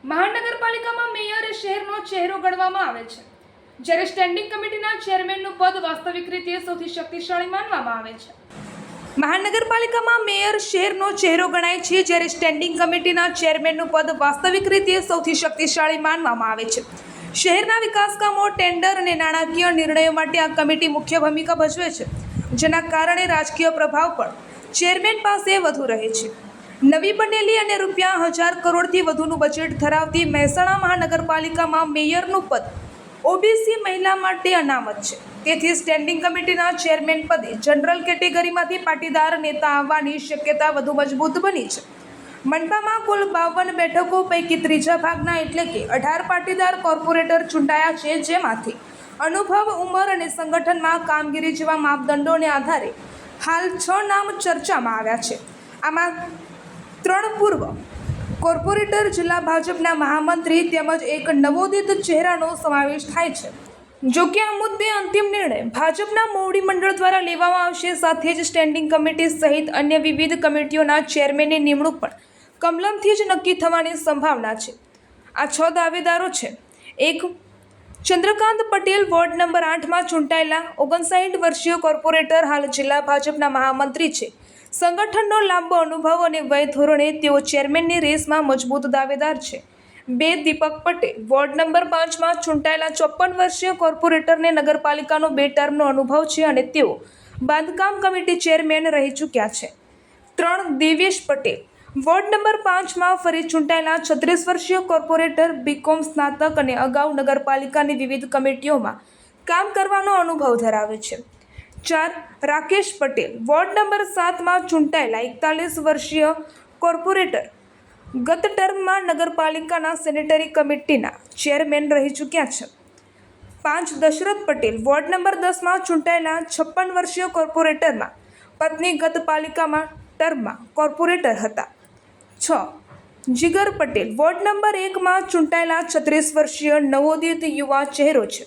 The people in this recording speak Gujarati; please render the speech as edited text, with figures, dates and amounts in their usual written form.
મહાનગરપાલિકામાં મેયર શહેરનો ચહેરો ગણવામાં આવે છે, જ્યારે સ્ટેન્ડિંગ કમિટીના ચેરમેનનું પદ વાસ્તવિક રીતે સૌથી શક્તિશાળી માનવામાં આવે છે. મહાનગરપાલિકામાં મેયર શહેરનો ચહેરો ગણાય છે, જ્યારે સ્ટેન્ડિંગ કમિટીના ચેરમેનનું પદ વાસ્તવિક રીતે સૌથી શક્તિશાળી માનવામાં આવે છે. શહેરના વિકાસ કામો, ટેન્ડર અને નાણાકીય નિર્ણયો માટે આ કમિટી મુખ્ય ભૂમિકા ભજવે છે, જેના કારણે રાજકીય પ્રભાવ પણ ચેરમેન પાસે વધુ રહે છે. નવી બનેલી અને ₹1000 કરોડથી વધુનું બજેટ ધરાવતી મહેસાણા મહાનગરપાલિકામાં મેયરનું પદ ઓબીસી મહિલા માટે અનામત છે. તેથી સ્ટેન્ડિંગ કમિટીના ચેરમેન પદે જનરલ કેટેગરીમાંથી પાટીદાર નેતા આવવાની શક્યતા વધુ મજબૂત બની છે. મનપામાં કુલ 52 બેઠકો પૈકી ત્રીજા ભાગના એટલે કે 18 પાટીદાર કોર્પોરેટર ચૂંટાયા છે, જેમાંથી અનુભવ, ઉંમર અને સંગઠનમાં કામગીરી જેવા માપદંડોને આધારે હાલ 6 નામ ચર્ચામાં આવ્યા છે. આમાં 3 પૂર્વ કોર્પોરેટર, જિલ્લા ભાજપના મહામંત્રી તેમજ એક નવોદિત ચહેરાનો સમાવેશ થાય છે. જોકે આ મુદ્દે અંતિમ નિર્ણય ભાજપના મોવડી મંડળ દ્વારા લેવામાં આવશે. સાથે જ સ્ટેન્ડિંગ કમિટી સહિત અન્ય વિવિધ કમિટીઓના ચેરમેનની નિમણૂક પણ કમલમથી જ નક્કી થવાની સંભાવના છે. આ 6 દાવેદારો છે: 1. ચંદ્રકાંત પટેલ, વોર્ડ નંબર 8માં ચૂંટાયેલા 59 વર્ષીય કોર્પોરેટર, હાલ જિલ્લા ભાજપના મહામંત્રી છે. સંગઠનનો લાંબો અનુભવ અને વય ધોરણે તેઓ ચેરમેનની રેસમાં મજબૂત દાવેદાર છે. 2. દીપક પટેલ, વોર્ડ નંબર 5માં ચૂંટાયેલા 54 વર્ષીય કોર્પોરેટરને નગરપાલિકાનો 2 ટર્મનો અનુભવ છે અને તેઓ બાંધકામ કમિટી ચેરમેન રહી ચૂક્યા છે. 3. દેવેશ પટેલ, વોર્ડ નંબર 5માં ફરી ચૂંટાયેલા 36 વર્ષીય કોર્પોરેટર, બીકોમ સ્નાતક અને અગાઉ નગરપાલિકાની વિવિધ કમિટીઓમાં કામ કરવાનો અનુભવ ધરાવે છે. 4. રાકેશ પટેલ, વોર્ડ નંબર 7માં ચૂંટાયેલા 41 વર્ષીય કોર્પોરેટર, ગત ટર્મમાં નગરપાલિકાના સેનેટરી કમિટીના ચેરમેન રહી ચૂક્યા છે. 5. દશરથ પટેલ, વોર્ડ નંબર 10માં ચૂંટાયેલા 56 વર્ષીય કોર્પોરેટરમાં પત્ની ગત પાલિકામાં ટર્મમાં કોર્પોરેટર હતા. 6. જીગર પટેલ, વોર્ડ નંબર 1માં ચૂંટાયેલા 36 વર્ષીય નવોદિત યુવા ચહેરો છે.